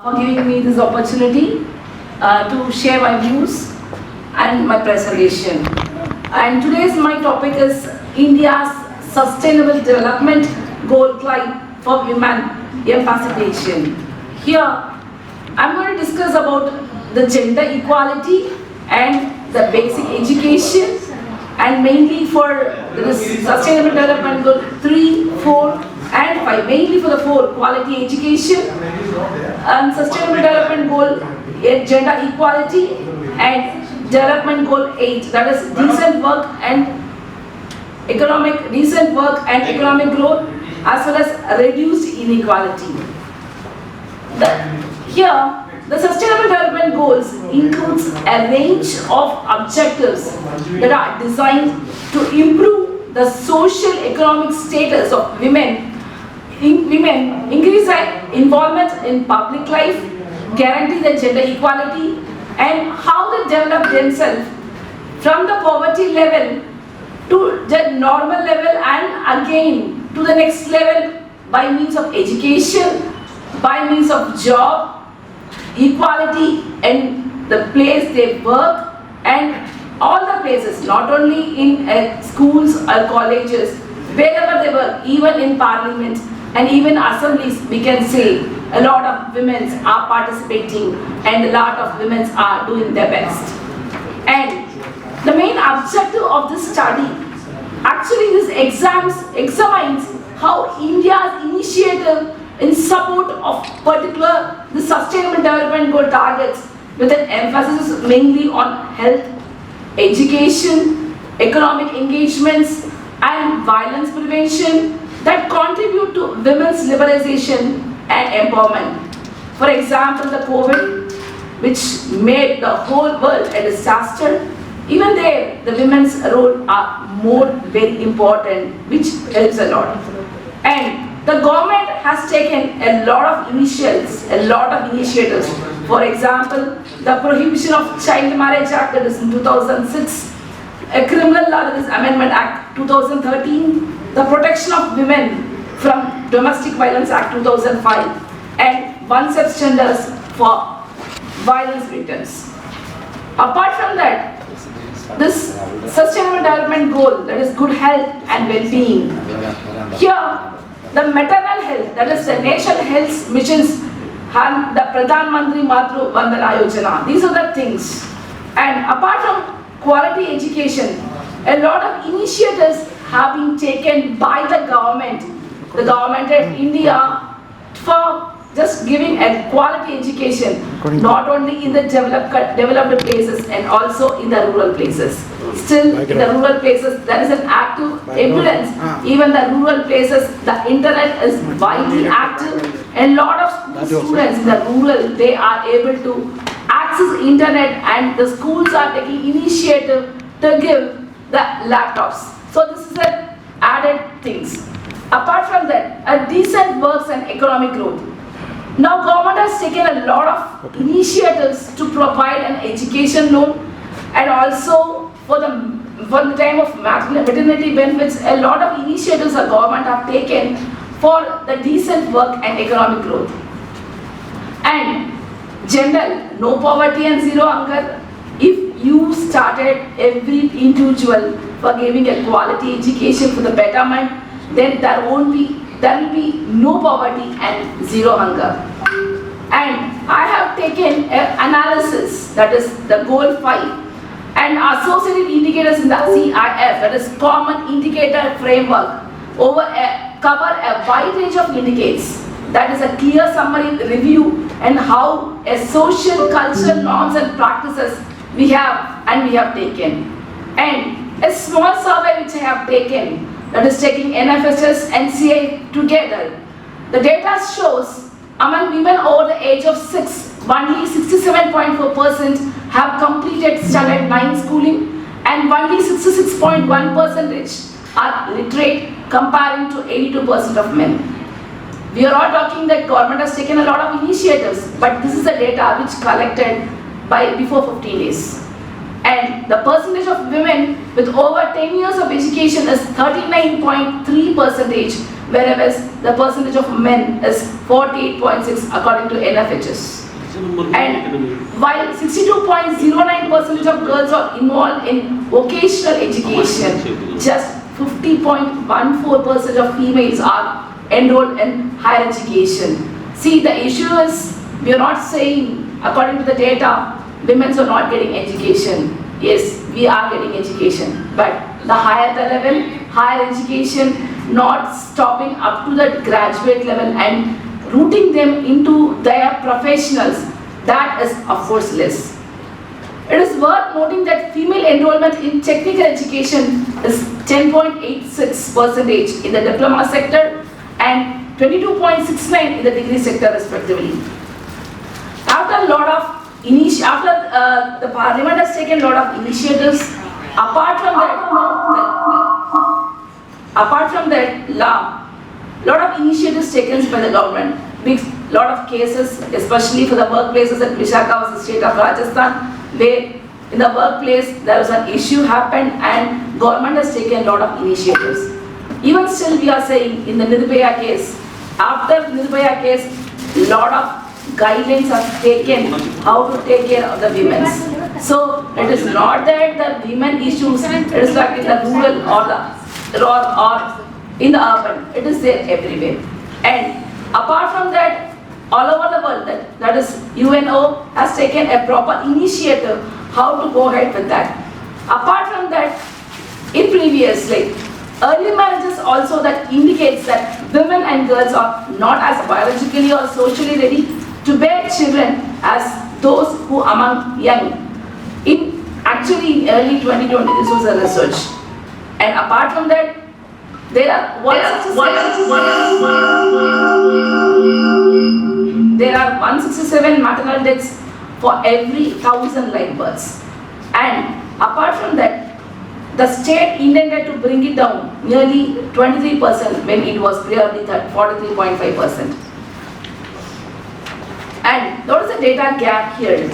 for giving me this opportunity to share my views and my presentation. And today's my topic is India's Sustainable Development Goal climb for women emancipation. Here, I'm going to discuss about the gender equality and the basic education, and mainly for the Sustainable Development Goal 3, 4 and 5, mainly for the 4, quality education, and Sustainable Development Goal 8, gender equality, and Development Goal 8, that is decent work and economic growth, as well as reduced inequality. Here, the Sustainable Development Goals includes a range of objectives that are designed to improve the social-economic status of women, increase their involvement in public life, guarantee the gender equality, and how they develop themselves from the poverty level to the normal level and again to the next level by means of education, by means of job, equality in the place they work, and all the places, not only in schools or colleges, wherever they work, even in parliament and even assemblies, we can say a lot of women are participating and a lot of women are doing their best. And the main objective of this study, actually this examines how India's initiative in support of particular the Sustainable Development Goal targets with an emphasis mainly on health, education, economic engagements and violence prevention that contribute to women's liberalization and empowerment. For example, the COVID, which made the whole world a disaster, even there the women's role are more very important, which helps a lot. And the government has taken a lot of initiatives. For example, the Prohibition of Child Marriage Act, that is in 2006, a criminal law, that is Amendment Act 2013, the Protection of Women from Domestic Violence Act 2005, and one-sex genders for violence victims. Apart from that, this Sustainable Development Goal, that is good health and well-being. Here, the maternal health, that is the National Health Missions, and the Pradhan Mantri Matru Vandana Yojana. These are the things. And apart from quality education, a lot of initiatives have been taken by the government of India, for just giving a quality education, not only in the developed places and also in the rural places. Still, in the rural places, there is an active evidence. Even the rural places, the internet is widely active, and a lot of students in the rural, they are able to access internet, and the schools are taking initiative to give the laptops. So this is an added things. Apart from that, a decent works and economic growth. Now government has taken a lot of initiatives to provide an education loan, and also for the time of maternity benefits, a lot of initiatives the government have taken for the decent work and economic growth. And gender, no poverty and zero hunger. If you started every individual for giving a quality education for the betterment, then there will be no poverty and zero hunger. And I have taken an analysis, that is the goal 5, and associated indicators in the CIF, that is Common Indicator Framework, cover a wide range of indicates. That is a clear summary review and how a social, cultural norms and practices we have taken. And a small survey which I have taken, that is taking NFSS and CI together. The data shows among women over the age of 6, only 67.4% have completed standard 9 schooling, and only 66.1% are literate, comparing to 82% of men. We are all talking that government has taken a lot of initiatives, but this is the data which collected by before 15 days. And the percentage of women with over 10 years of education is 39.3%, whereas the percentage of men is 48.6 according to NFHS. And while 62.09% of girls are involved in vocational education, just 50.14% of females are enrolled in higher education. See, the issue is, we are not saying, according to the data, women are not getting education. Yes, we are getting education, but the higher the level, higher education, not stopping up to the graduate level and rooting them into their professionals, that is of course less. It is worth noting that female enrollment in technical education is 10.86% in the diploma sector and 22.69% in the degree sector respectively. After a lot of the Parliament has taken a lot of initiatives, apart from that, lot of initiatives taken by the government. Big lot of cases, especially for the workplaces at Visakhapatnam was the state of Rajasthan, where in the workplace there was an issue happened and government has taken a lot of initiatives. Even still we are saying in the Nirbhaya case, after Nirbhaya case, lot of guidelines are taken how to take care of the women. So it is not that the women issues, it is like in the rural or in the urban, it is there everywhere. And apart from that, all over the world, that is UNO has taken a proper initiative how to go ahead with that. Apart from that, in previously, early marriages also that indicates that women and girls are not as biologically or socially ready to bear children as those who among young. In early 2020, this was a research. And apart from that, there are 167 maternal deaths for every 1,000 live births. And apart from that, the state intended to bring it down nearly 23% when it was clearly 43.5%. And what is the data gap here?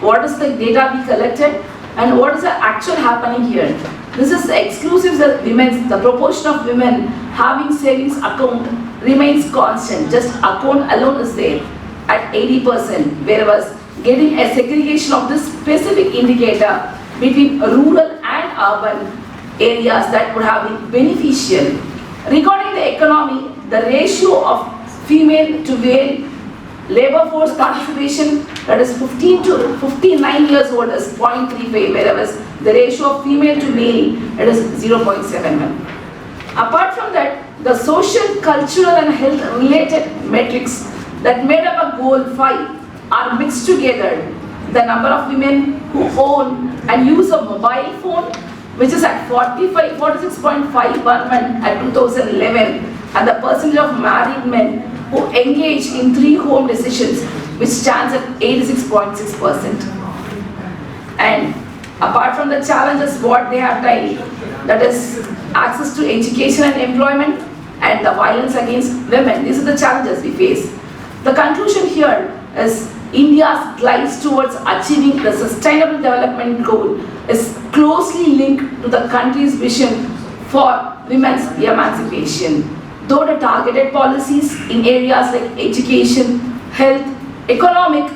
What is the data we collected and what is the actual happening here? This is exclusive women, the proportion of women having savings account remains constant, just account alone is there at 80%, whereas getting a segregation of this specific indicator between rural and urban areas that would have been beneficial. Regarding the economy, the ratio of female to male labor force participation, that is 15 to 59 years old, is 0.35, whereas the ratio of female to male, it is 0.71. Apart from that, the social, cultural and health related metrics that made up a goal 5 are mixed together. The number of women who own and use a mobile phone, which is at 46.51 at 2011, and the percentage of married men who engage in 3 home decisions, which stands at 86.6%. And apart from the challenges what they have tried, that is access to education and employment and the violence against women, these are the challenges we face. The conclusion here is India's glides towards achieving the Sustainable Development Goal is closely linked to the country's vision for women's emancipation. Though the targeted policies in areas like education, health, economic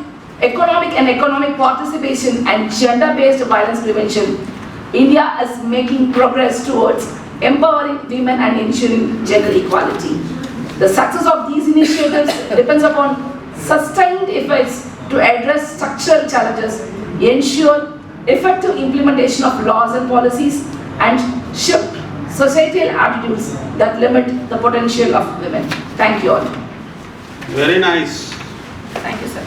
participation and gender-based violence prevention, India is making progress towards empowering women and ensuring gender equality. The success of these initiatives depends upon sustained efforts to address structural challenges, ensure effective implementation of laws and policies, and shift societal attitudes that limit the potential of women. Thank you all. Very nice. Thank you, sir.